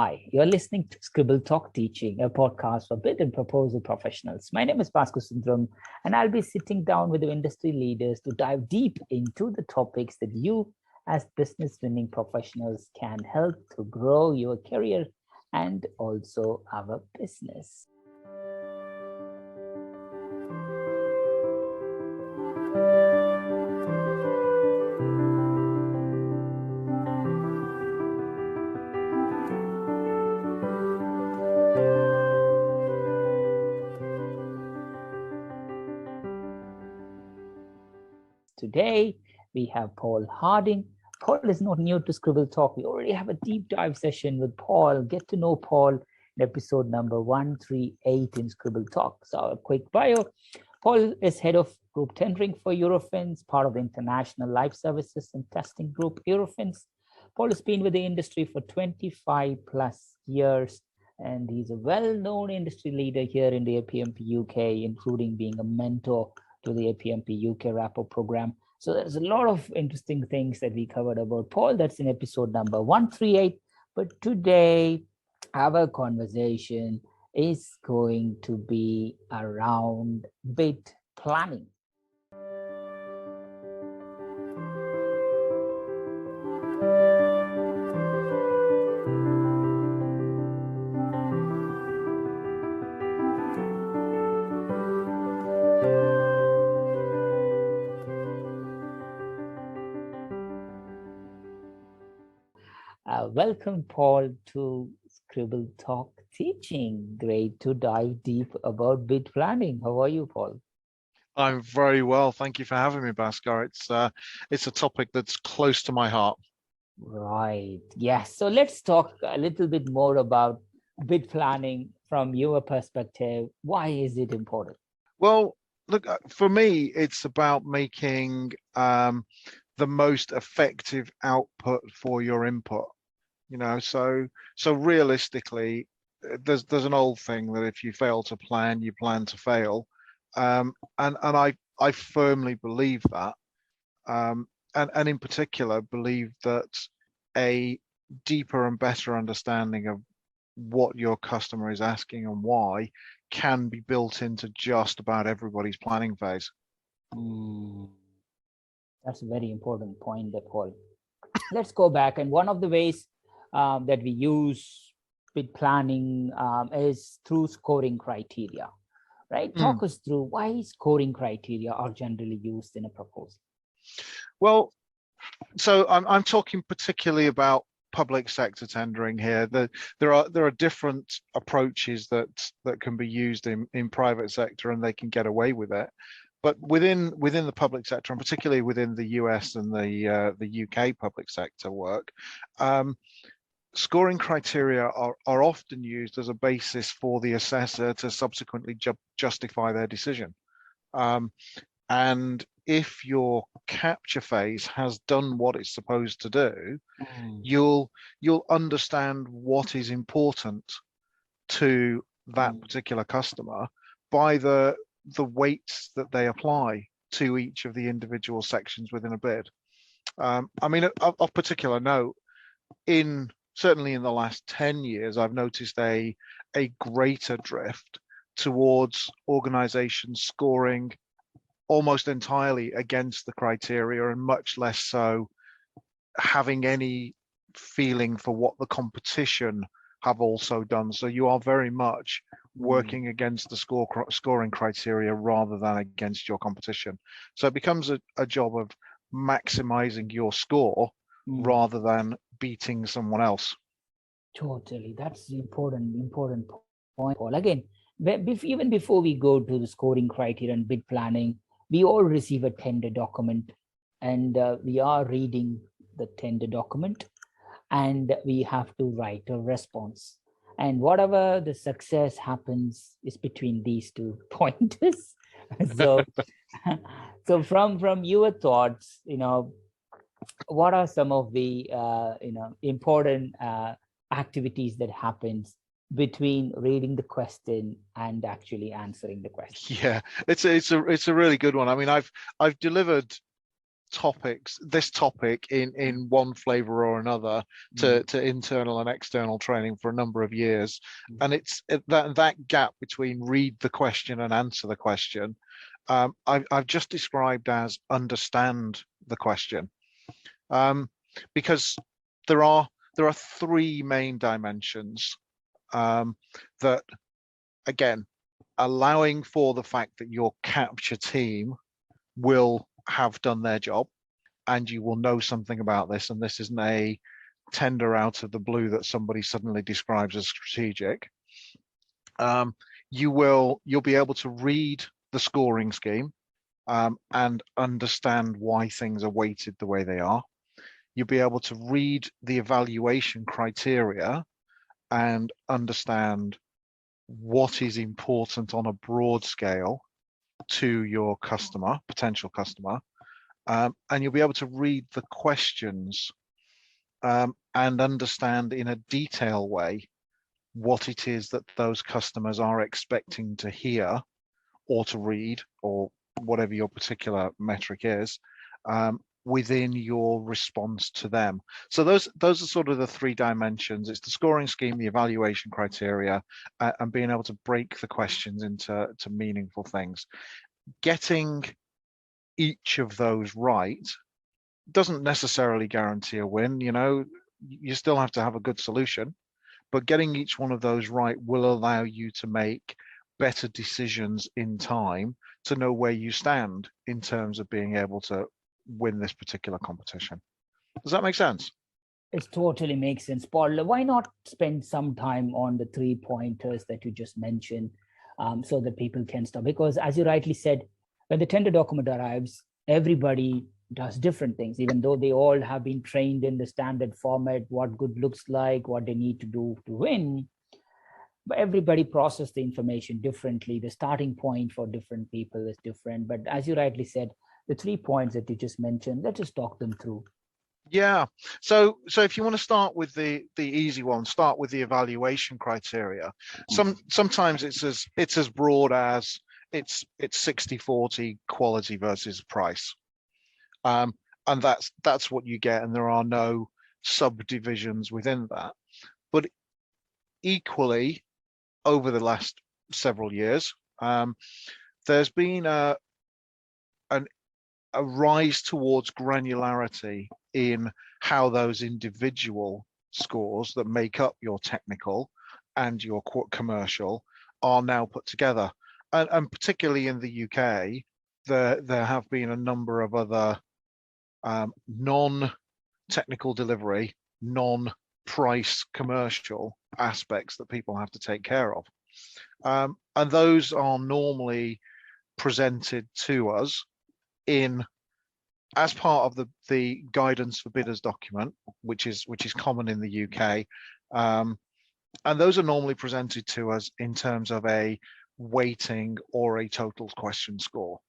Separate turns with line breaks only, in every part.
Hi, you're listening to Scribble Talk Teaching, a podcast for bid and proposal professionals. My name is Bhaskar Sundram, and I'll be sitting down with the industry leaders to dive deep into the topics that you, as business winning professionals, can help to grow your career and also our business. Today, we have Paul Harding. Paul is not new to Scribble Talk. We already have a deep dive session with Paul. Get to know Paul in episode number 138 in Scribble Talk. So a quick bio. Paul is head of group tendering for Eurofins, part of the International Life Services and Testing Group, Eurofins. Paul has been with the industry for 25 plus years, and he's a well-known industry leader here in the APMPUK, including being a mentor to the APMPUK Rapport program. So there's a lot of interesting things that we covered about Paul. That's in episode number 138. But today, our conversation is going to be around bid planning. Welcome, Paul, to Scribble Talk Teaching. Great to dive deep about bid planning. How are you, Paul?
I'm very well. Thank you for having me, Bhaskar. It's a topic that's close to my heart.
Right. Yes. So let's talk a little bit more about bid planning from your perspective. Why is it important?
Well, look, for me, it's about making the most effective output for your input. So realistically, there's an old thing that if you fail to plan, you plan to fail, and I firmly believe that, and in particular believe that a deeper and better understanding of what your customer is asking and why can be built into just about everybody's planning phase.
That's a very important point there, Paul. Let's go back, and one of the ways that we use bid planning is through scoring criteria, right? Talk us through why scoring criteria are generally used in a proposal.
Well, so I'm talking particularly about public sector tendering here. There are different approaches that can be used in private sector, and they can get away with it. But within the public sector, and particularly within the US and the UK public sector work, scoring criteria are often used as a basis for the assessor to subsequently justify their decision. And if your capture phase has done what it's supposed to do, you'll understand what is important to that particular customer by the weights that they apply to each of the individual sections within a bid. I mean, of particular note, certainly in the last 10 years, I've noticed a greater drift towards organizations scoring almost entirely against the criteria, and much less so having any feeling for what the competition have also done. So you are very much working against the scoring criteria rather than against your competition. So it becomes a job of maximizing your score rather than beating someone else.
Totally. That's the important point, Paul. Again, even before we go to the scoring criteria and bid planning, we all receive a tender document, and we are reading the tender document, and we have to write a response. And whatever the success happens is between these 2 pointers. So from your thoughts, what are some of the important activities that happens between reading the question and actually answering the question?
Yeah, it's a really good one. I mean, I've delivered this topic in one flavor or another to internal and external training for a number of years, and it's that gap between read the question and answer the question, I've just described as understand the question, because there are three main dimensions that, again, allowing for the fact that your capture team will have done their job and you will know something about this, and this isn't a tender out of the blue that somebody suddenly describes as strategic. You'll be able to read the scoring scheme and understand why things are weighted the way they are. You'll be able to read the evaluation criteria and understand what is important on a broad scale to your customer, potential customer, and you'll be able to read the questions and understand in a detailed way what it is that those customers are expecting to hear or to read, or whatever your particular metric is, within your response to them. So those are sort of the three dimensions. It's the scoring scheme, the evaluation criteria, and being able to break the questions into meaningful things. Getting each of those right doesn't necessarily guarantee a win. You still have to have a good solution, but getting each one of those right will allow you to make better decisions in time to know where you stand in terms of being able to win this particular competition. Does that make sense?
It totally makes sense. Paul, why not spend some time on the 3 pointers that you just mentioned, so that people can start? Because as you rightly said, when the tender document arrives, everybody does different things, even though they all have been trained in the standard format, what good looks like, what they need to do to win. But everybody processes the information differently. The starting point for different people is different. But as you rightly said, the 3 points that you just mentioned, let's just talk them through.
Yeah. So if you want to start with the easy one, start with the evaluation criteria. Sometimes it's as broad as it's 60-40 quality versus price. And that's what you get, and there are no subdivisions within that. But equally, over the last several years, there's been a rise towards granularity in how those individual scores that make up your technical and your commercial are now put together. And particularly in the UK, there have been a number of other non-technical delivery, non-price commercial aspects that people have to take care of. And those are normally presented to us as part of the guidance for bidders document, which is common in the UK. And those are normally presented to us in terms of a weighting or a total question score.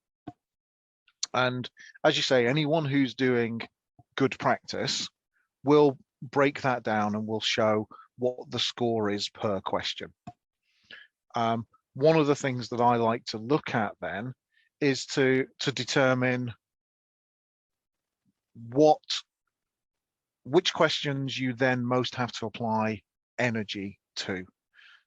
And as you say, anyone who's doing good practice will break that down and will show what the score is per question. One of the things that I like to look at then is to determine which questions you then most have to apply energy to.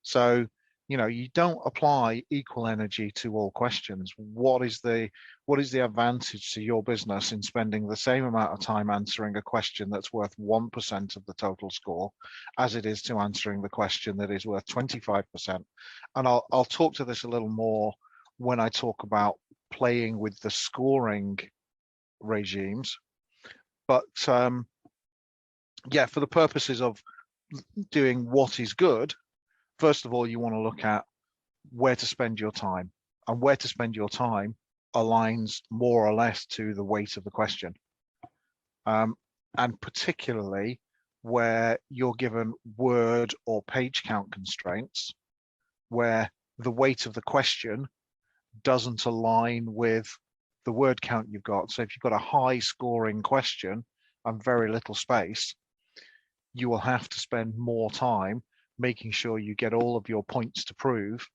So, you don't apply equal energy to all questions. What is the advantage to your business in spending the same amount of time answering a question that's worth 1% of the total score as it is to answering the question that is worth 25%? And I'll talk to this a little more when I talk about playing with the scoring regimes. But yeah, for the purposes of doing what is good, first of all, you want to look at where to spend your time, and where to spend your time aligns more or less to the weight of the question. And particularly where you're given word or page count constraints, where the weight of the question doesn't align with the word count you've got. So if you've got a high scoring question and very little space, you will have to spend more time making sure you get all of your points to prove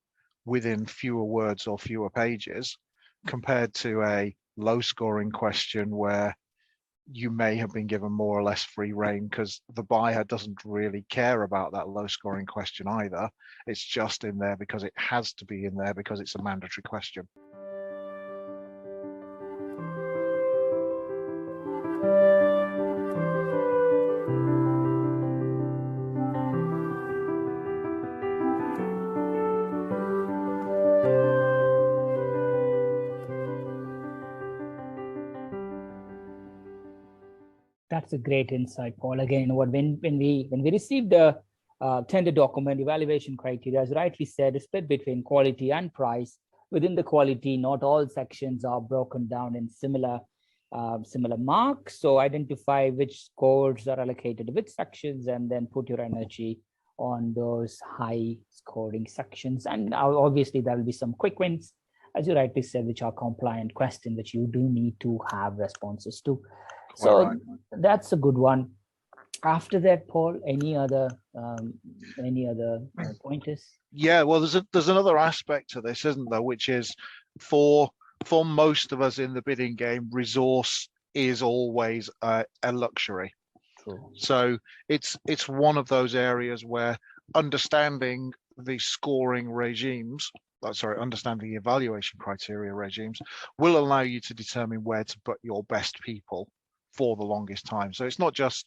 within fewer words or fewer pages, compared to a low scoring question where you may have been given more or less free rein because the buyer doesn't really care about that low scoring question either. It's just in there because it has to be in there because it's a mandatory question.
That's a great insight, Paul. Again, when we received the tender document, evaluation criteria, as rightly said, is split between quality and price. Within the quality, not all sections are broken down in similar marks. So identify which scores are allocated to which sections, and then put your energy on those high scoring sections. And obviously, there will be some quick wins, as you rightly said, which are compliant questions, which you do need to have responses to. So right. That's a good one. After that, Paul, any other pointers?
Yeah, well, there's another aspect to this, isn't there? Which is for most of us in the bidding game, resource is always a luxury.
True.
So it's one of those areas where understanding the scoring regimes, understanding the evaluation criteria regimes, will allow you to determine where to put your best people for the longest time. So it's not just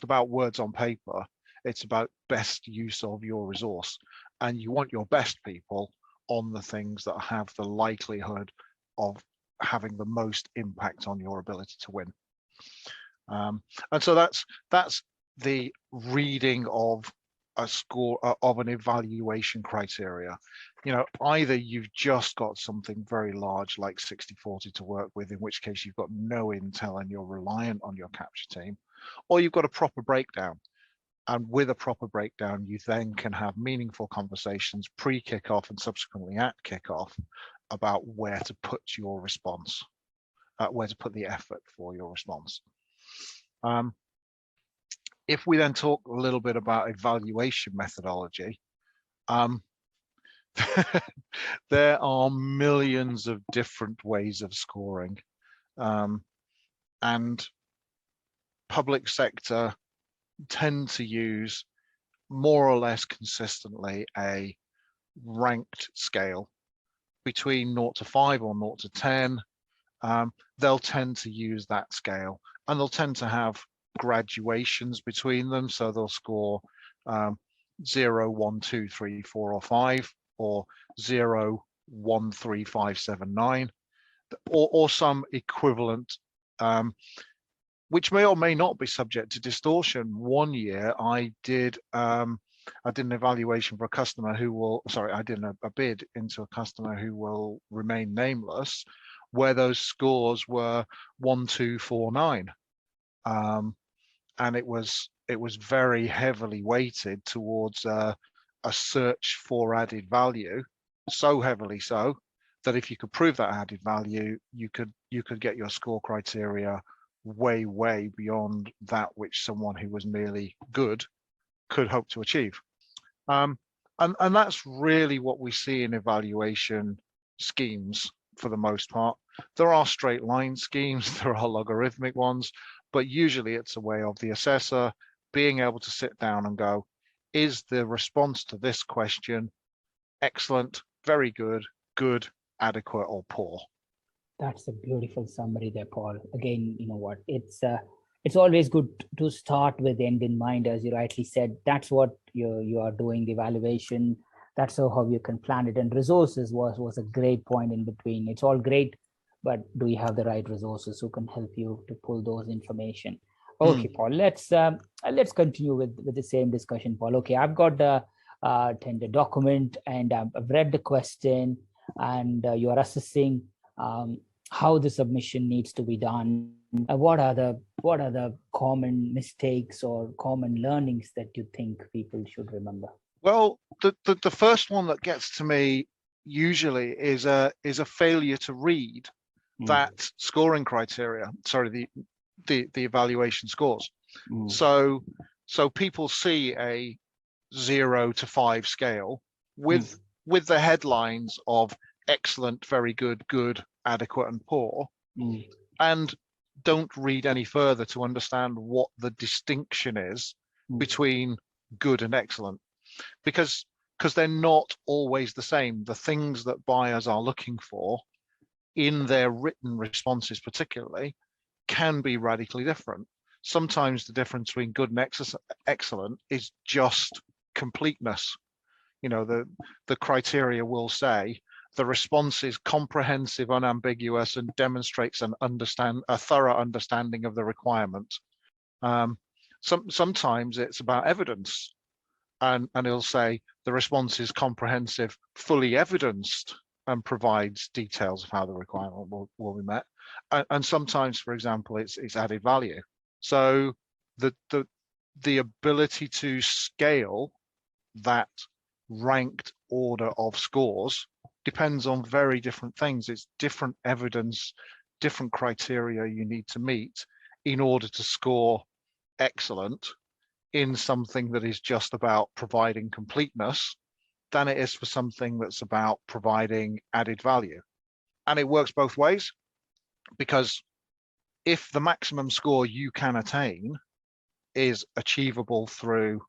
about words on paper, it's about best use of your resource, and you want your best people on the things that have the likelihood of having the most impact on your ability to win. And so that's the reading of a score of an evaluation criteria. You know, either you've just got something very large like 60-40 to work with, in which case you've got no intel and you're reliant on your capture team, or you've got a proper breakdown. And with a proper breakdown, you then can have meaningful conversations pre-kickoff and subsequently at kickoff about where to put your response, where to put the effort for your response. If we then talk a little bit about evaluation methodology, there are millions of different ways of scoring, and public sector tend to use more or less consistently a ranked scale between 0 to 5 or 0 to 10. They'll tend to use that scale, and they'll tend to have graduations between them. So they'll score 0, 1, 2, 3, 4, or 5, or 0, 1, 3, 5, 7, 9, or some equivalent, which may or may not be subject to distortion. One year I did an evaluation for a customer who will, I did a bid into a customer who will remain nameless, where those scores were 1, 2, 4, 9. And it was very heavily weighted towards a search for added value, so heavily so that if you could prove that added value, you could get your score criteria way beyond that which someone who was merely good could hope to achieve. And that's really what we see in evaluation schemes for the most part. There are straight line schemes, there are logarithmic ones, but usually it's a way of the assessor being able to sit down and go, is the response to this question excellent, very good, good, adequate, or poor?
That's a beautiful summary there, Paul. Again, you know what, it's always good to start with end in mind, as you rightly said. That's what you are doing, the evaluation. That's how you can plan it. And resources was a great point in between. It's all great, but do you have the right resources who can help you to pull those information? Okay, Paul, let's continue with the same discussion, Paul. Okay, I've got the tender document and I've read the question, and you are assessing how the submission needs to be done. What are the common mistakes or common learnings that you think people should remember?
Well, the first one that gets to me usually is a failure to read that scoring criteria. Sorry, the evaluation scores. So people see a 0 to 5 scale with the headlines of excellent, very good, good, adequate, and poor, and don't read any further to understand what the distinction is between good and excellent, because they're not always the same. The things that buyers are looking for in their written responses particularly can be radically different. Sometimes the difference between good and excellent is just completeness. You know, the criteria will say the response is comprehensive, unambiguous, and demonstrates a thorough understanding of the requirement. Sometimes it's about evidence, and it'll say the response is comprehensive, fully evidenced, and provides details of how the requirement will be met. And sometimes, for example, it's added value. So the ability to scale that ranked order of scores depends on very different things. It's different evidence, different criteria you need to meet in order to score excellent in something that is just about providing completeness than it is for something that's about providing added value. And it works both ways, because if the maximum score you can attain is achievable through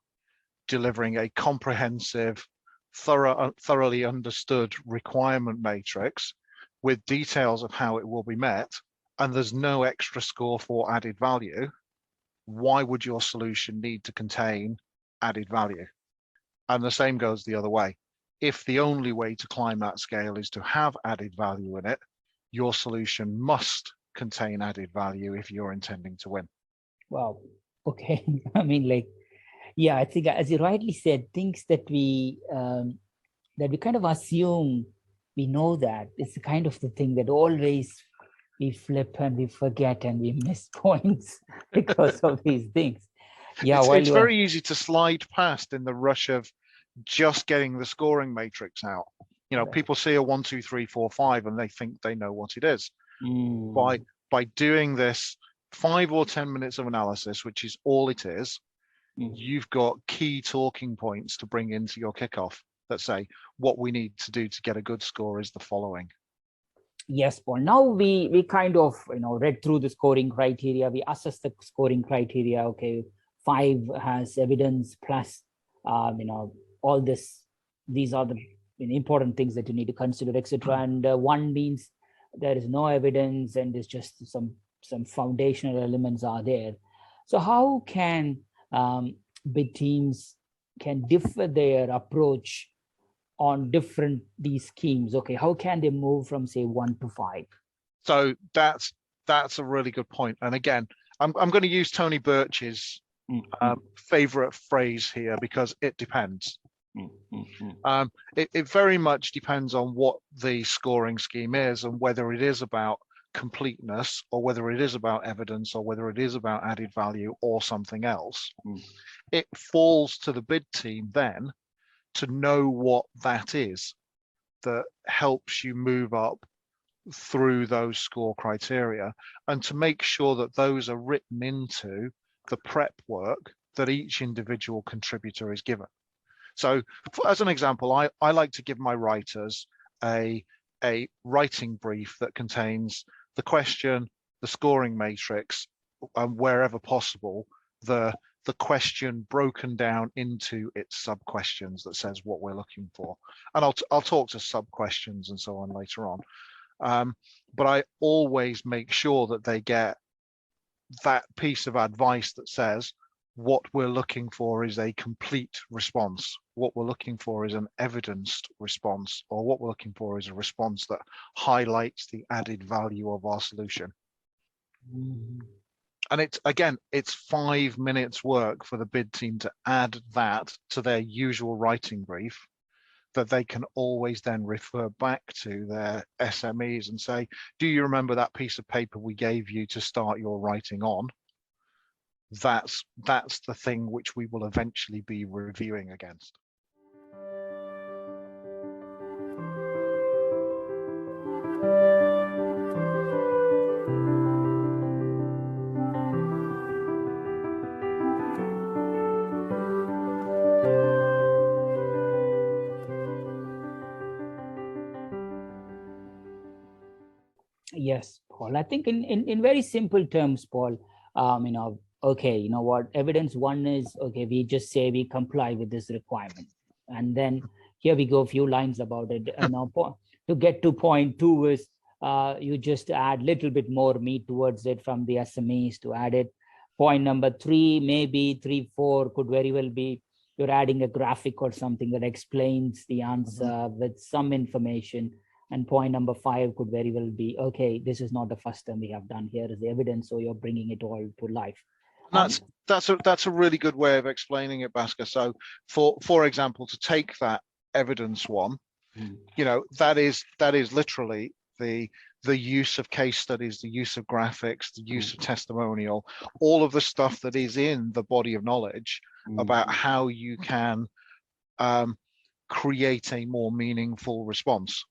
delivering a comprehensive, thoroughly understood requirement matrix with details of how it will be met, and there's no extra score for added value, why would your solution need to contain added value? And the same goes the other way. If the only way to climb that scale is to have added value in it, your solution must contain added value if you're intending to win.
Wow. Okay. I mean, like, yeah, I think as you rightly said, things that we kind of assume we know, that it's the kind of the thing that always we flip and we forget and we miss points because of these things. Yeah,
it's very easy to slide past in the rush of just getting the scoring matrix out. You know, people see a 1, 2, 3, 4, 5 and they think they know what it is. By doing this 5 or 10 minutes of analysis, which is all it is, you've got key talking points to bring into your kickoff that say what we need to do to get a good score is the following.
Yes, Paul. Now we kind of read through the scoring criteria. We assess the scoring criteria. Okay, 5 has evidence plus all this. These are the important things that you need to consider, etc. And 1 means there is no evidence and there's just some foundational elements are there. So how can bid teams can differ their approach on these schemes? Okay, how can they move from say 1 to 5?
So that's a really good point. And again, I'm going to use Tony Birch's favorite phrase here, because it depends. It very much depends on what the scoring scheme is and whether it is about completeness or whether it is about evidence or whether it is about added value or something else. It falls to the bid team then to know what that is that helps you move up through those score criteria, and to make sure that those are written into the prep work that each individual contributor is given. So as an example, I like to give my writers a writing brief that contains the question, the scoring matrix, and wherever possible, the question broken down into its sub-questions that says what we're looking for. And I'll talk to sub-questions and so on later on. But I always make sure that they get that piece of advice that says what we're looking for is a complete response. What we're looking for is an evidenced response, or what we're looking for is a response that highlights the added value of our solution. And it's 5 minutes work for the bid team to add that to their usual writing brief, that they can always then refer back to their SMEs and say, do you remember that piece of paper we gave you to start your writing on? That's the thing which we will eventually be reviewing against.
Yes, Paul. I think in very simple terms, Paul, okay, you know what, evidence one is, okay, we just say we comply with this requirement. And then here we go, a few lines about it. And now to get to point two is you just add a little bit more meat towards it from the SMEs to add it. Point number three, maybe 3, 4 could very well be you're adding a graphic or something that explains the answer with some information. And point number 5 could very well be, okay, this is not the first time we have done, here is the evidence, so you're bringing it all to life.
That's a really good way of explaining it, Bhaskar. So for example, to take that evidence one, you know, that is literally the use of case studies, the use of graphics, the use of testimonial, all of the stuff that is in the body of knowledge about how you can create a more meaningful response.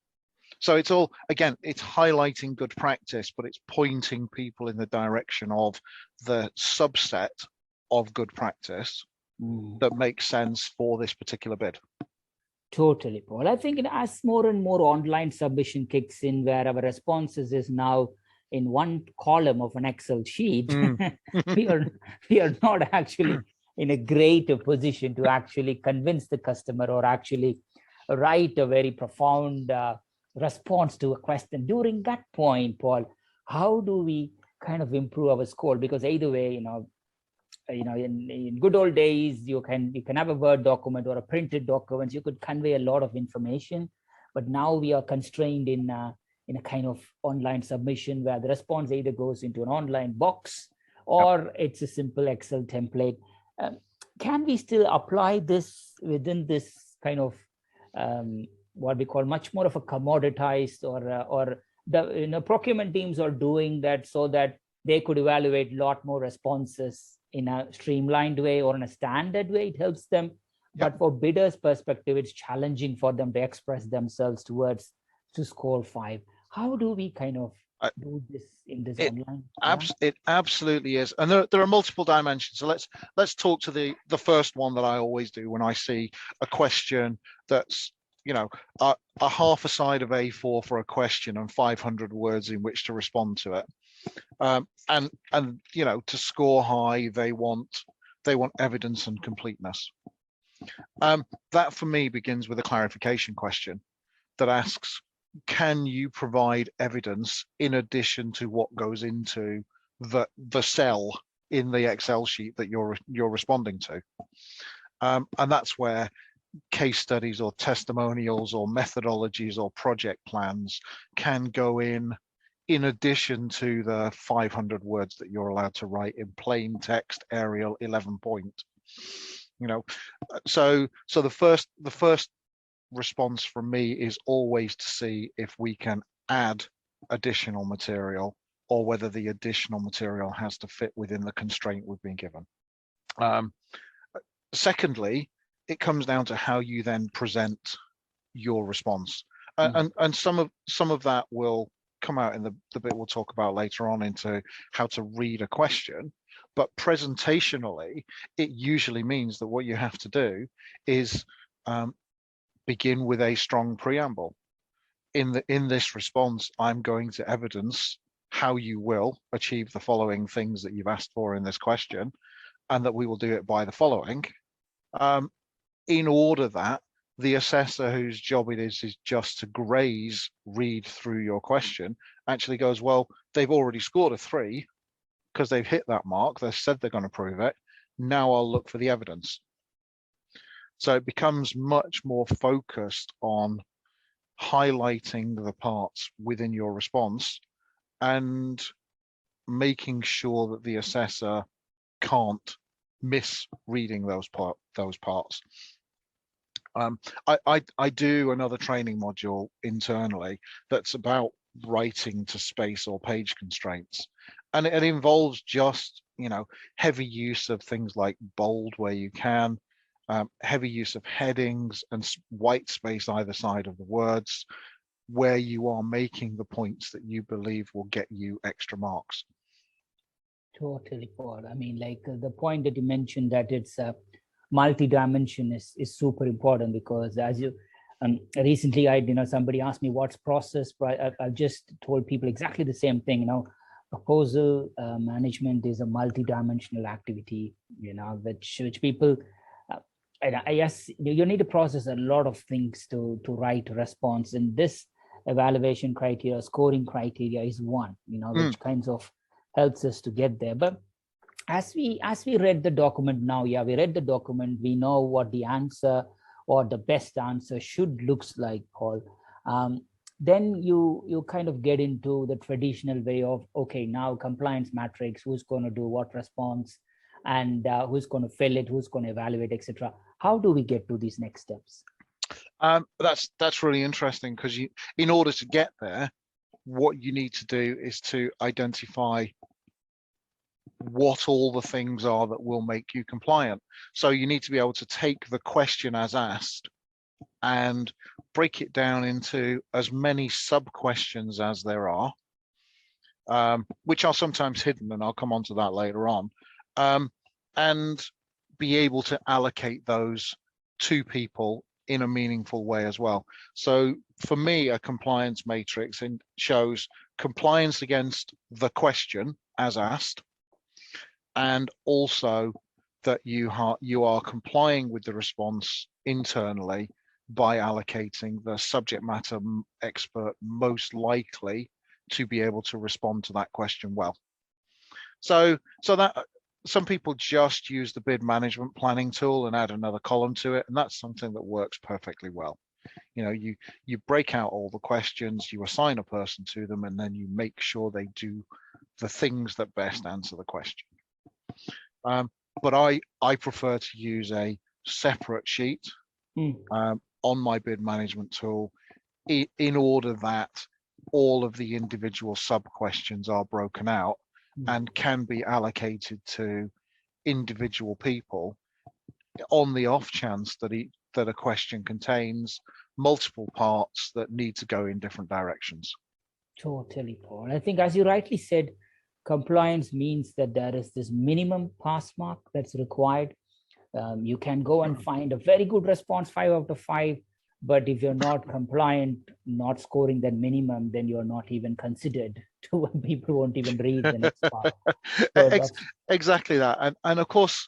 So it's all, again, it's highlighting good practice, but it's pointing people in the direction of the subset of good practice that makes sense for this particular bid.
Totally, Paul. I think as more and more online submission kicks in, where our responses is now in one column of an Excel sheet, we are not actually in a great position to actually convince the customer or actually write a very profound response to a question. During that point, Paul, how do we kind of improve our score? Because either way, in good old days, you can have a Word document or a printed document. You could convey a lot of information, but now we are constrained in a kind of online submission where the response either goes into an online box or it's a simple Excel template. Can we still apply this within this kind of what we call much more of a commoditized, or the procurement teams are doing that so that they could evaluate a lot more responses in a streamlined way or in a standard way? It helps them. But for bidders' perspective, it's challenging for them to express themselves to score 5. How do we kind of do this in this online?
It absolutely is. And there are multiple dimensions. So let's talk to the first one that I always do when I see a question that's, you know, a half a side of A4 for a question and 500 words in which to respond to it. And you know, to score high, they want evidence and completeness. That for me begins with a clarification question that asks, can you provide evidence in addition to what goes into the cell in the Excel sheet that you're responding to? And that's where case studies or testimonials or methodologies or project plans can go in addition to the 500 words that you're allowed to write in plain text Arial 11 point. You know, so the first response from me is always to see if we can add additional material or whether the additional material has to fit within the constraint we've been given. Secondly, it comes down to how you then present your response, and some of that will come out in the bit we'll talk about later on into how to read a question. But presentationally, it usually means that what you have to do is begin with a strong preamble. In this response, I'm going to evidence how you will achieve the following things that you've asked for in this question, and that we will do it by the following. In order that the assessor whose job it is just to read through your question, actually goes, well, they've already scored a 3 because they've hit that mark. They've said they're going to prove it. Now I'll look for the evidence. So it becomes much more focused on highlighting the parts within your response and making sure that the assessor can't miss reading those parts. I do another training module internally that's about writing to space or page constraints, and it involves just, you know, heavy use of things like bold where you can, heavy use of headings and white space either side of the words where you are making the points that you believe will get you extra marks.
Totally, Paul. I mean, like the point that you mentioned that it's multi-dimension is super important, because as Recently, somebody asked me what's process, but I've just told people exactly the same thing. Proposal management is a multi-dimensional activity, which people, and I guess you need to process a lot of things to write a response. And this evaluation criteria, scoring criteria is one, which kinds of helps us to get there. But as we read the document now, we read the document, we know what the answer or the best answer should looks like, Paul. Then you kind of get into the traditional way of, okay, now compliance matrix, who's going to do what response, and who's going to fill it, who's going to evaluate, etc. How do we get to these next steps?
That's really interesting, because in order to get there, what you need to do is to identify what all the things are that will make you compliant. So you need to be able to take the question as asked and break it down into as many sub questions as there are, which are sometimes hidden, and I'll come on to that later on, and be able to allocate those to people in a meaningful way as well. So for me, a compliance matrix shows compliance against the question as asked, and also that you are complying with the response internally by allocating the subject matter expert most likely to be able to respond to that question well. So that some people just use the bid management planning tool and add another column to it, and that's something that works perfectly well. You break out all the questions, you assign a person to them, and then you make sure they do the things that best answer the question. But I prefer to use a separate sheet on my bid management tool in order that all of the individual sub questions are broken out and can be allocated to individual people on the off chance that a question contains multiple parts that need to go in different directions.
Totally, Paul. I think, as you rightly said, compliance means that there is this minimum pass mark that's required. You can go and find a very good response, 5 out of 5, but if you're not compliant, not scoring that minimum, then you're not even considered. People won't even read the next part. So
exactly that. And of course,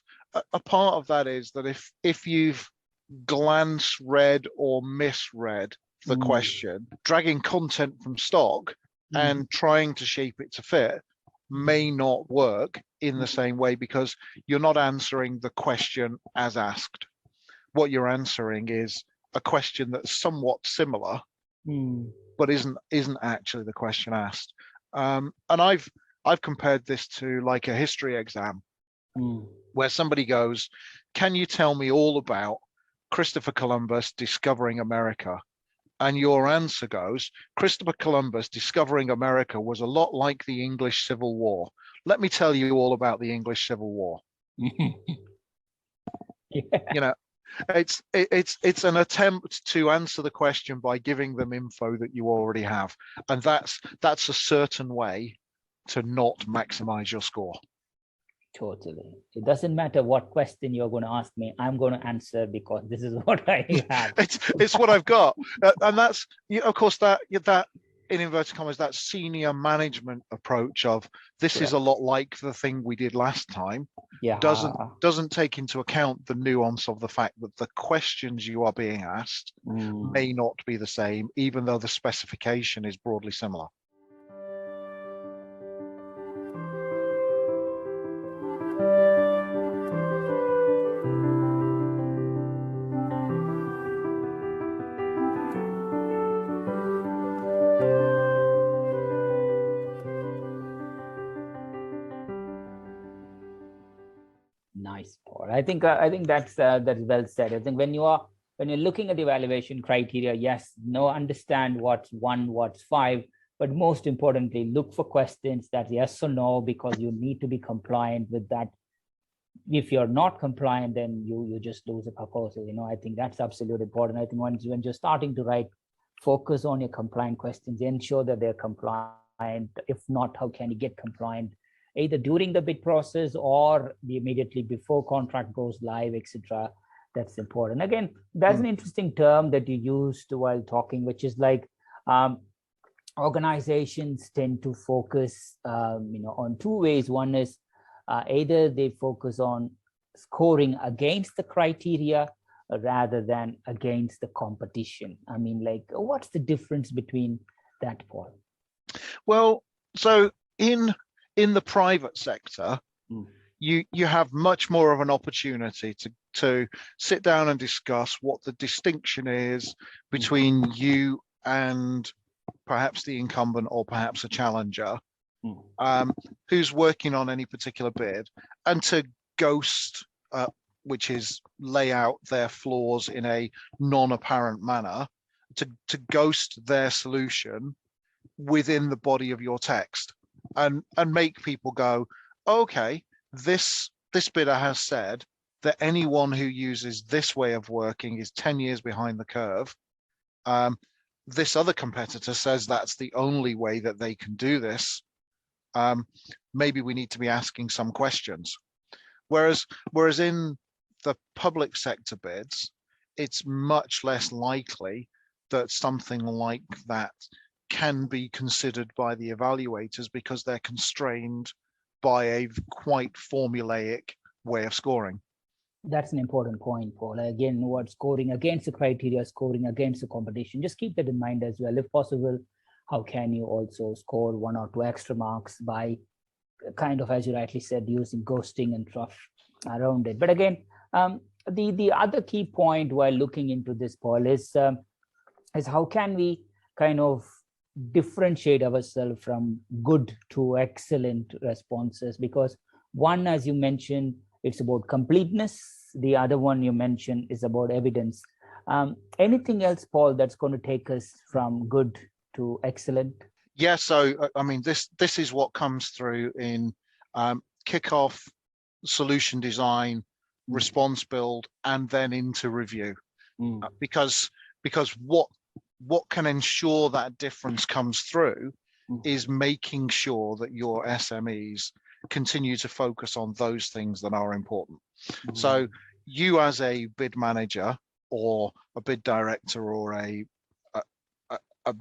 a part of that is that if you've glance read or misread the question, dragging content from stock and trying to shape it to fit may not work in the same way, because you're not answering the question as asked. What you're answering is a question that's somewhat similar, but isn't actually the question asked. And I've compared this to like a history exam, where somebody goes, "Can you tell me all about Christopher Columbus discovering America?" And your answer goes, "Christopher Columbus discovering America was a lot like the English Civil War. Let me tell you all about the English Civil War."
Yeah.
It's an attempt to answer the question by giving them info that you already have, and that's a certain way to not maximize your score.
Totally. It doesn't matter what question you're going to ask me, I'm going to answer because this is what I have.
it's what I've got. And that's, of course, that in inverted commas, that senior management approach of this is a lot like the thing we did last time, doesn't take into account the nuance of the fact that the questions you are being asked may not be the same, even though the specification is broadly similar.
Nice, Paul. I think that's well said. I think when you're looking at the evaluation criteria, yes, understand what's 1, what's 5, but most importantly, look for questions that yes or no, because you need to be compliant with that. If you're not compliant, then you just lose a proposal. I think that's absolutely important. I think when you're starting to write, focus on your compliant questions, ensure that they're compliant. If not, how can you get compliant? Either during the bid process or immediately before contract goes live, etc. That's important. Again, that's an interesting term that you used while talking, which is like organizations tend to focus, on two ways. One is either they focus on scoring against the criteria rather than against the competition. I mean, like, what's the difference between that, Paul?
Well, so in the private sector, you have much more of an opportunity to sit down and discuss what the distinction is between you and perhaps the incumbent or perhaps a challenger who's working on any particular bid, and to ghost, which is lay out their flaws in a non-apparent manner, to ghost their solution within the body of your text, and make people go, okay, this bidder has said that anyone who uses this way of working is 10 years behind the curve. This other competitor says that's the only way that they can do this. Maybe we need to be asking some questions. Whereas in the public sector bids, it's much less likely that something like that can be considered by the evaluators because they're constrained by a quite formulaic way of scoring.
That's an important point, Paul. Again, what scoring against the criteria, scoring against the competition, just keep that in mind as well. If possible, how can you also score 1 or 2 extra marks by kind of, as you rightly said, using ghosting and stuff around it. But again, the other key point while looking into this, Paul, is how can we kind of differentiate ourselves from good to excellent responses? Because one, as you mentioned, it's about completeness. The other one you mentioned is about evidence. Anything else, Paul, that's going to take us from good to excellent?
Yeah, so I mean, this is what comes through in kickoff, solution design, response build, and then into review. Because what can ensure that difference comes through is making sure that your SMEs continue to focus on those things that are important. So you as a bid manager or a bid director or a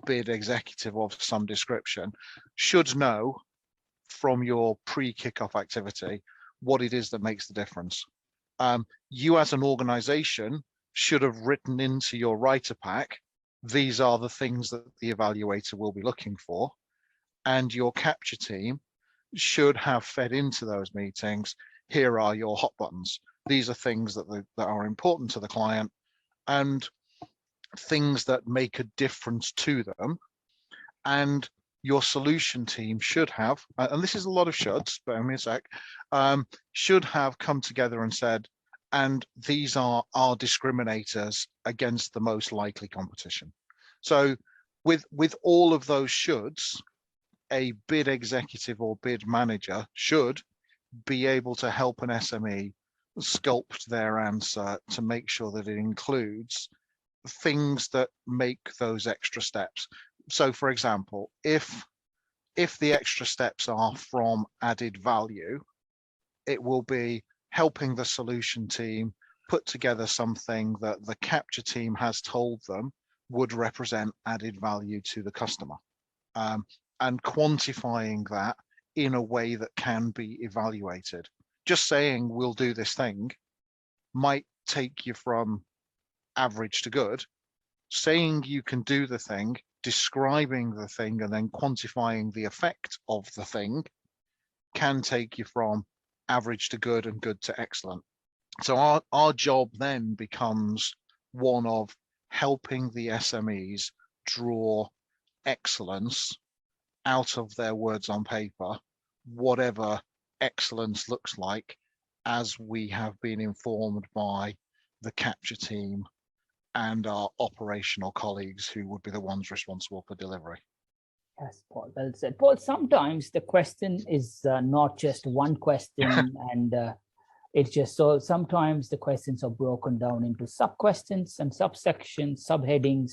bid executive of some description should know from your pre-kickoff activity what it is that makes the difference. You as an organization should have written into your writer pack, these are the things that the evaluator will be looking for, and your capture team should have fed into those meetings, here are your hot buttons. These are things that are important to the client and things that make a difference to them. And your solution team should have, and this is a lot of shoulds, but I mean, a sec, should have come together and said, and these are our discriminators against the most likely competition. So with all of those shoulds, a bid executive or bid manager should be able to help an SME sculpt their answer to make sure that it includes things that make those extra steps. So for example, if the extra steps are from added value, it will be helping the solution team put together something that the capture team has told them would represent added value to the customer, and quantifying that in a way that can be evaluated. Just saying we'll do this thing might take you from average to good. Saying you can do the thing, describing the thing, and then quantifying the effect of the thing can take you from average to good and good to excellent. So our job then becomes one of helping the SMEs draw excellence out of their words on paper, whatever excellence looks like, as we have been informed by the capture team and our operational colleagues who would be the ones responsible for delivery.
Yes, Paul, well said. Paul, sometimes the question is not just one question and it's just, so sometimes the questions are broken down into sub-questions and subsections, subheadings,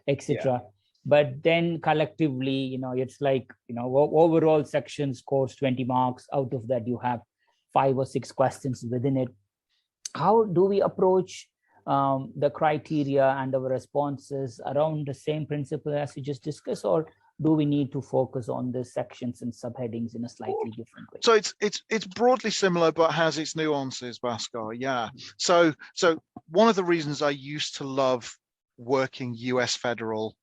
etc. But then collectively, it's like, overall section scores 20 marks. Out of that, you have 5 or 6 questions within it. How do we approach the criteria and our responses around the same principle as we just discussed, or do we need to focus on the sections and subheadings in a slightly different way?
So it's broadly similar, but has its nuances, Bhaskar. Yeah. So one of the reasons I used to love working US federal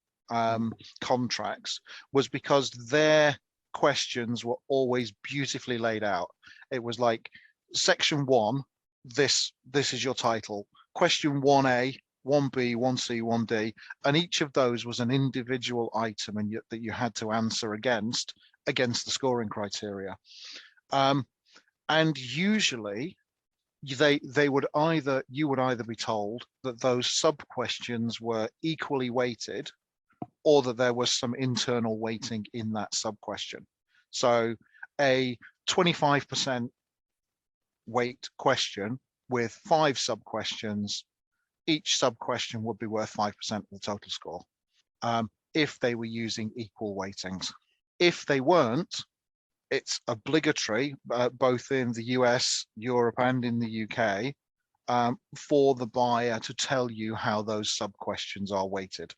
contracts was because their questions were always beautifully laid out. It was like section 1, this is your title. Question 1A, 1B, 1C, 1D, and each of those was an individual item and that you had to answer against the scoring criteria. And usually you would either be told that those sub questions were equally weighted, or that there was some internal weighting in that sub question. So a 25% weight question with 5 sub questions, each sub question would be worth 5% of the total score, if they were using equal weightings. If they weren't, it's obligatory, both in the US, Europe, and in the UK, for the buyer to tell you how those sub questions are weighted.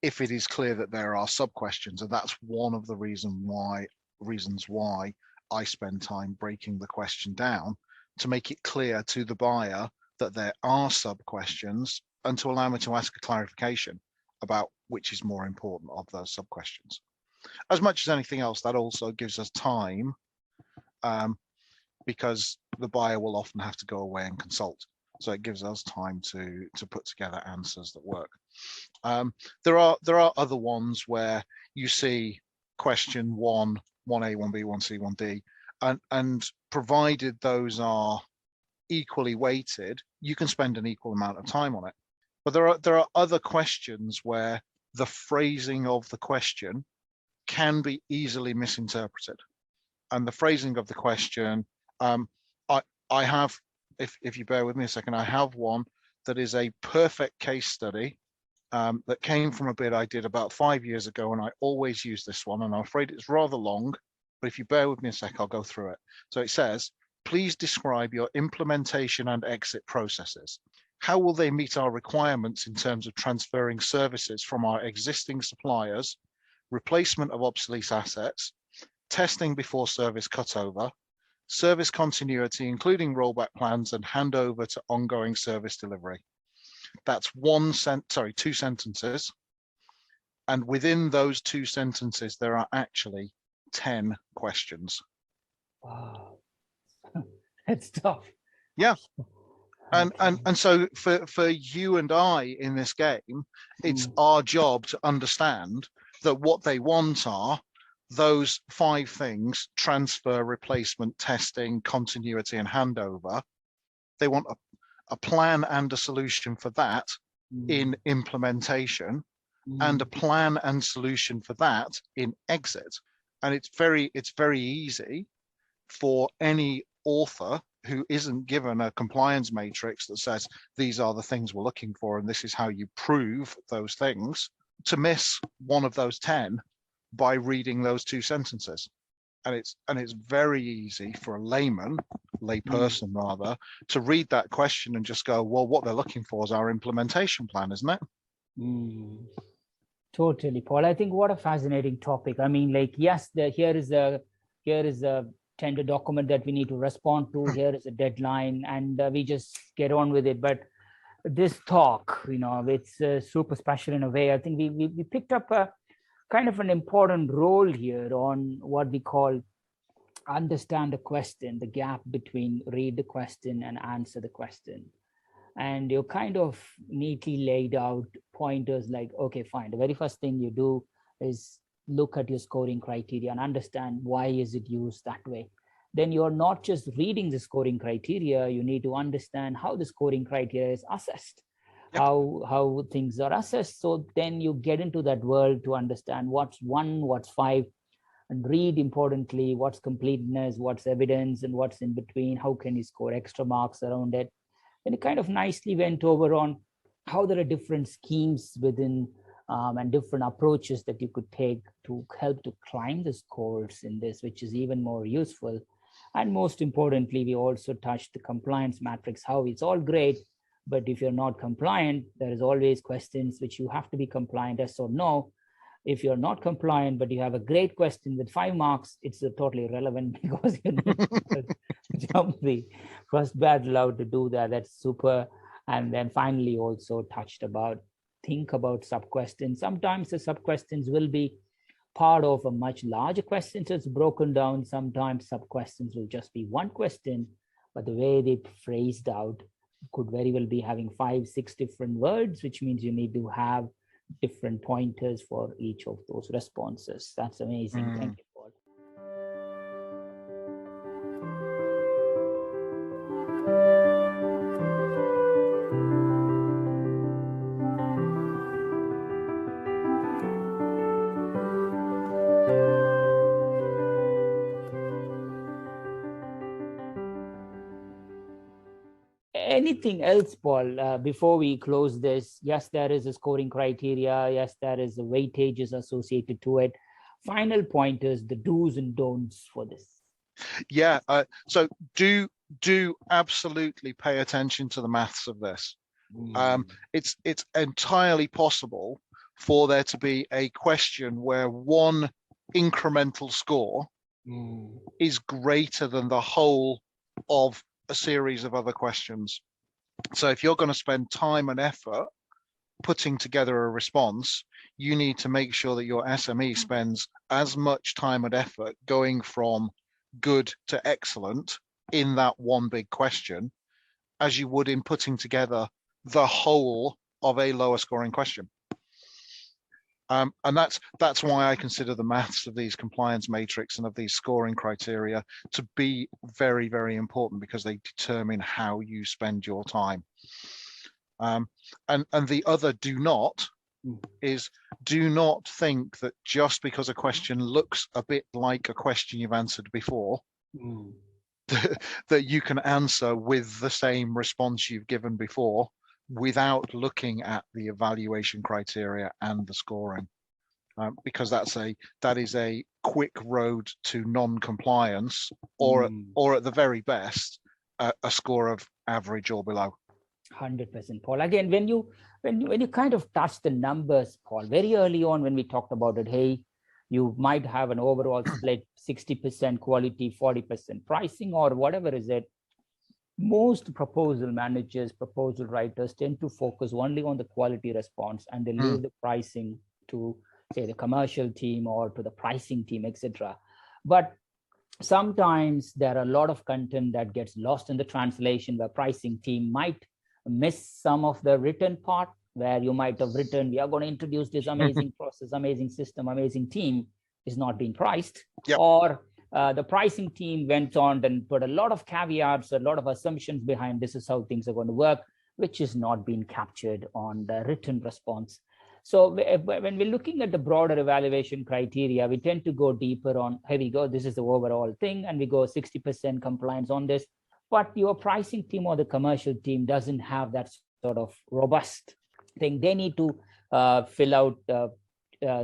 If it is clear that there are sub questions, and that's one of the reasons why I spend time breaking the question down, to make it clear to the buyer that there are sub questions, and to allow me to ask a clarification about which is more important of those sub questions. As much as anything else, that also gives us time, because the buyer will often have to go away and consult. So it gives us time to put together answers that work. There are other ones where you see question 1, 1A, 1B, 1C, 1D, and provided those are equally weighted, you can spend an equal amount of time on it. But there are other questions where the phrasing of the question can be easily misinterpreted. And the phrasing of the question, I have, if you bear with me a second, I have one that is a perfect case study that came from a bid I did about 5 years ago, and I always use this one, and I'm afraid it's rather long, but if you bear with me a sec, I'll go through it. So it says, please describe your implementation and exit processes. How will they meet our requirements in terms of transferring services from our existing suppliers, replacement of obsolete assets, testing before service cutover, service continuity, including rollback plans, and handover to ongoing service delivery. That's 2 sentences. And within those 2 sentences, there are actually 10 questions.
Wow, that's tough.
Yeah. And so for you and I in this game, it's our job to understand that what they want are those 5 things: transfer, replacement, testing, continuity, and handover. They want a plan and a solution for that in implementation, and a plan and solution for that in exit. And it's very easy for any author who isn't given a compliance matrix that says these are the things we're looking for and this is how you prove those things, to miss one of those 10 by reading those 2 sentences. And it's very easy for a layperson rather, to read that question and just go, well, what they're looking for is our implementation plan, isn't it?
Totally, Paul. I think what a fascinating topic. I mean, like, yes, here is a tender document that we need to respond to. Here is a deadline, and we just get on with it. But this talk, it's super special in a way. I think we picked up a kind of an important role here on what we call understand the question, the gap between read the question and answer the question. And you kind of neatly laid out pointers like, okay, fine. The very first thing you do is look at your scoring criteria and understand why is it used that way. Then you're not just reading the scoring criteria, you need to understand how the scoring criteria is assessed, how things are assessed. So then you get into that world to understand what's 1, what's 5, and read, importantly, what's completeness, what's evidence, and what's in between. How can you score extra marks around it? And it kind of nicely went over on how there are different schemes within and different approaches that you could take to help to climb the scores in this, which is even more useful. And most importantly, we also touched the compliance matrix, how it's all great, But if you're not compliant, there is always questions which you have to be compliant, yes or no. If you're not compliant, but you have a great question with 5 marks, it's totally irrelevant because you need to jump the first battle out to do that. That's super. And then finally also touched about, think about sub-questions. Sometimes the sub-questions will be part of a much larger question, so it's broken down. Sometimes sub-questions will just be one question, but the way they phrased out could very well be having 5, 6 different words, which means you need to have different pointers for each of those responses. That's amazing. Thank you, Paul. Anything else, Paul, before we close this? Yes, there is a scoring criteria. Yes, there is the weightages associated to it. Final pointers, the do's and don'ts for this.
Yeah, so do absolutely pay attention to the maths of this. It's entirely possible for there to be a question where one incremental score is greater than the whole of a series of other questions. So if you're going to spend time and effort putting together a response, you need to make sure that your SME spends as much time and effort going from good to excellent in that one big question as you would in putting together the whole of a lower scoring question. And that's why I consider the maths of these compliance matrix and of these scoring criteria to be very, very important, because they determine how you spend your time. And the other do not is, do not think that just because a question looks a bit like a question you've answered before, that you can answer with the same response you've given before without looking at the evaluation criteria and the scoring, because that is a quick road to non-compliance, or at the very best a score of average or below.
100%, Paul. Again, when you kind of touch the numbers, Paul, very early on when we talked about it, hey, you might have an overall split 60% quality, 40% pricing, or whatever is it. Most proposal managers, proposal writers tend to focus only on the quality response, and they leave the pricing to, say, the commercial team or to the pricing team, etc. But sometimes there are a lot of content that gets lost in the translation, where pricing team might miss some of the written part, where you might have written, we are going to introduce this amazing process, amazing system, amazing team, is not being priced.
Yep.
Or the pricing team went on and put a lot of caveats, a lot of assumptions behind this is how things are going to work, which is not being captured on the written response. So when we're looking at the broader evaluation criteria, we tend to go deeper on, here we go, this is the overall thing, and we go 60% compliance on this. But your pricing team or the commercial team doesn't have that sort of robust thing. They need to fill out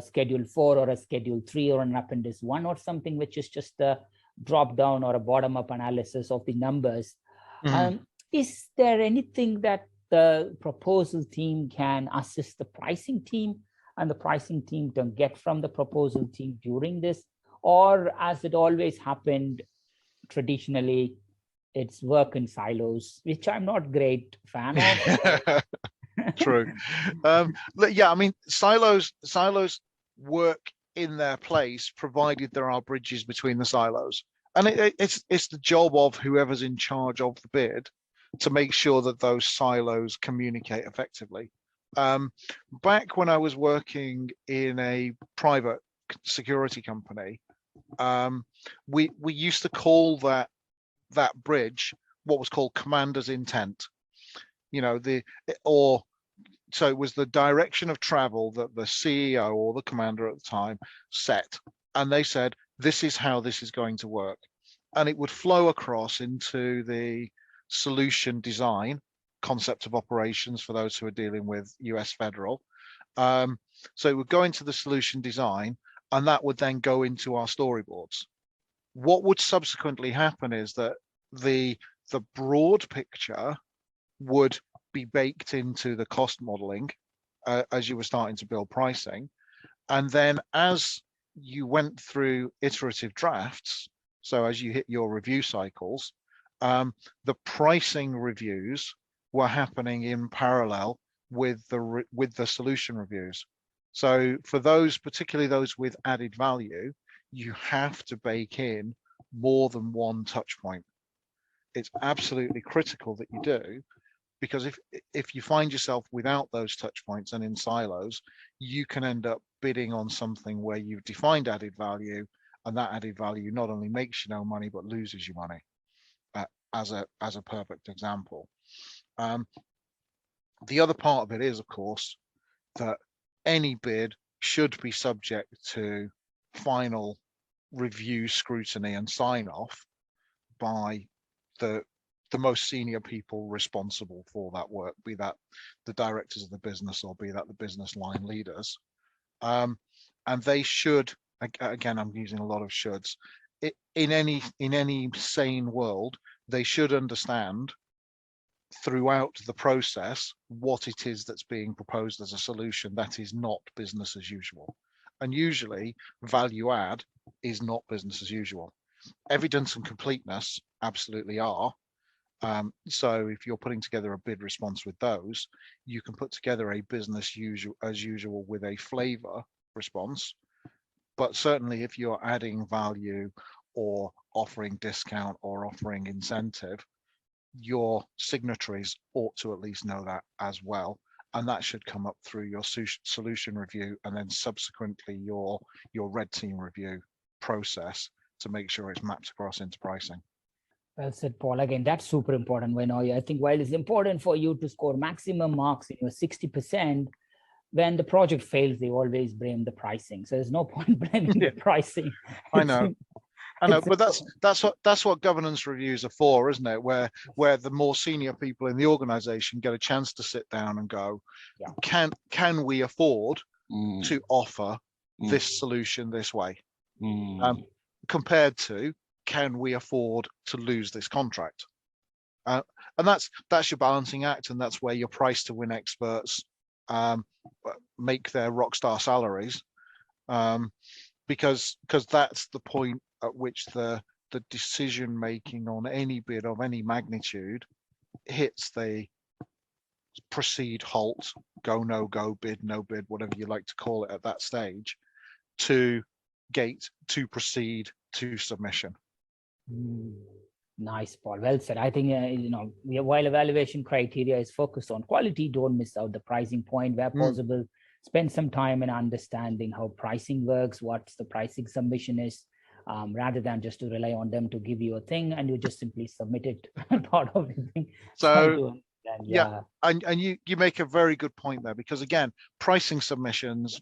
Schedule 4 or a Schedule 3 or an Appendix 1 or something, which is just a drop down or a bottom up analysis of the numbers. Is there anything that the proposal team can assist the pricing team and the pricing team to get from the proposal team during this? Or as it always happened traditionally, it's work in silos, which I'm not great fan of.
True. Yeah, I mean, silos work in their place, provided there are bridges between the silos. And it's the job of whoever's in charge of the bid to make sure that those silos communicate effectively. Back when I was working in a private security company, we used to call that bridge what was called commander's intent. So it was the direction of travel that the CEO or the commander at the time set, and they said, this is how this is going to work, and it would flow across into the solution design concept of operations for those who are dealing with US federal. So it would go into the solution design, and that would then go into our storyboards. What would subsequently happen is that the broad picture would be baked into the cost modeling as you were starting to build pricing. And then as you went through iterative drafts, so as you hit your review cycles, the pricing reviews were happening in parallel with the solution reviews. So for those, particularly those with added value, you have to bake in more than one touch point. It's absolutely critical that you do, because if you find yourself without those touch points and in silos, you can end up bidding on something where you've defined added value, and that added value not only makes you no money but loses you money, as a perfect example. The other part of it is, of course, that any bid should be subject to final review, scrutiny, and sign off by the most senior people responsible for that work, be that the directors of the business or be that the business line leaders. And they should, again, I'm using a lot of shoulds, in any sane world, they should understand throughout the process what it is that's being proposed as a solution that is not business as usual. And usually value add is not business as usual. Evidence and completeness absolutely are. So if you're putting together a bid response with those, you can put together a business as usual with a flavor response. But certainly if you're adding value or offering discount or offering incentive, your signatories ought to at least know that as well. And that should come up through your solution review and then subsequently your red team review process to make sure it's mapped across into pricing.
Well said, Paul. Again, that's super important. I think while it's important for you to score maximum marks in your 60%, when the project fails, they always blame the pricing. So there's no point blaming the pricing.
I know, but that's what governance reviews are for, isn't it? Where the more senior people in the organization get a chance to sit down and go, can we afford to offer this solution this way? Compared to, can we afford to lose this contract? And that's your balancing act, and that's where your price to win experts make their rock star salaries, because that's the point at which the decision making on any bid of any magnitude hits the proceed, halt, go, no go, bid, no bid, whatever you like to call it at that stage, to gate, to proceed, to submission.
Nice, Paul. Well said. I think, while evaluation criteria is focused on quality, don't miss out the pricing point where possible. Spend some time in understanding how pricing works, what the pricing submission is, rather than just to rely on them to give you a thing and you just simply submit it part of the thing.
So and you make a very good point there, because again, pricing submissions,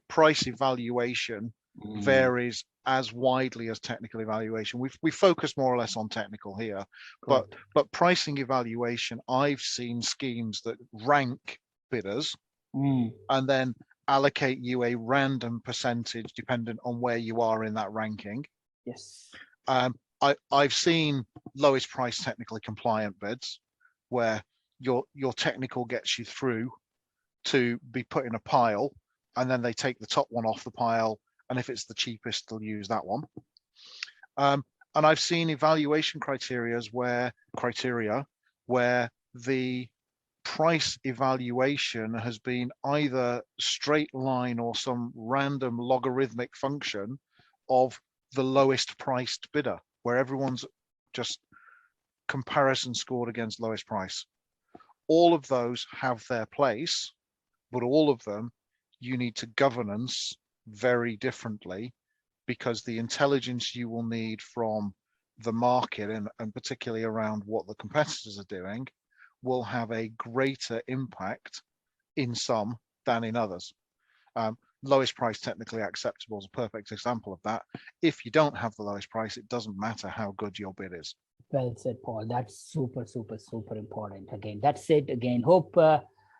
price evaluation varies as widely as technical evaluation. We focus more or less on technical here, but pricing evaluation, I've seen schemes that rank bidders and then allocate you a random percentage dependent on where you are in that ranking.
Yes.
I've seen lowest price technically compliant bids where your technical gets you through to be put in a pile, and then they take the top one off the pile, and if it's the cheapest, they'll use that one. And I've seen evaluation criteria where the price evaluation has been either straight line or some random logarithmic function of the lowest priced bidder, where everyone's just comparison scored against lowest price. All of those have their place, but all of them you need to governance very differently, because the intelligence you will need from the market and particularly around what the competitors are doing will have a greater impact in some than in others. Lowest price technically acceptable is a perfect example of that. If you don't have the lowest price, it doesn't matter how good your bid is.
Well said, Paul. That's super important. Again, that's it. Again, hope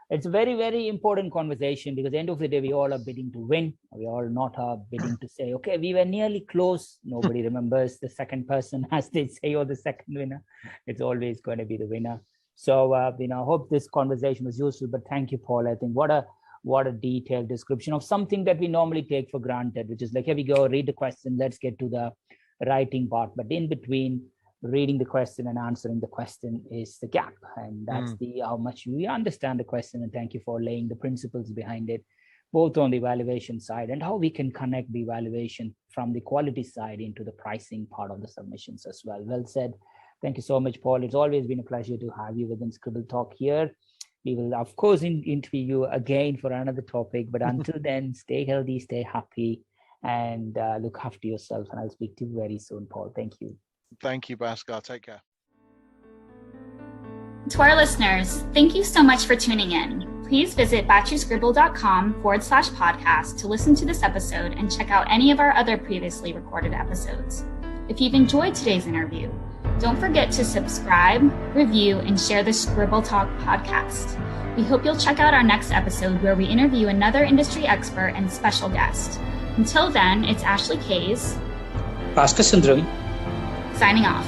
it's a very, very important conversation, because at the end of the day, we all are bidding to win. We all not are bidding to say, okay, we were nearly close. Nobody remembers the second person, as they say, or the second winner. It's always going to be the winner. So, I hope this conversation was useful, but thank you, Paul. I think what a detailed description of something that we normally take for granted, which is like, here we go, read the question, let's get to the writing part. But in between reading the question and answering the question is the gap. And that's how much we understand the question. And thank you for laying the principles behind it, both on the evaluation side and how we can connect the evaluation from the quality side into the pricing part of the submissions as well. Well said. Thank you so much, Paul. It's always been a pleasure to have you within Scribble Talk here. We will, of course, interview you again for another topic. But until then, stay healthy, stay happy, and look after yourself. And I'll speak to you very soon, Paul. Thank you.
Thank you, Bhaskar. Take care.
To our listeners, thank you so much for tuning in. Please visit batchyscribble.com/podcast to listen to this episode and check out any of our other previously recorded episodes. If you've enjoyed today's interview, don't forget to subscribe, review, and share the Scribble Talk podcast. We hope you'll check out our next episode where we interview another industry expert and special guest. Until then, it's Ashley Kays,
Bhaskar Sundram,
signing off.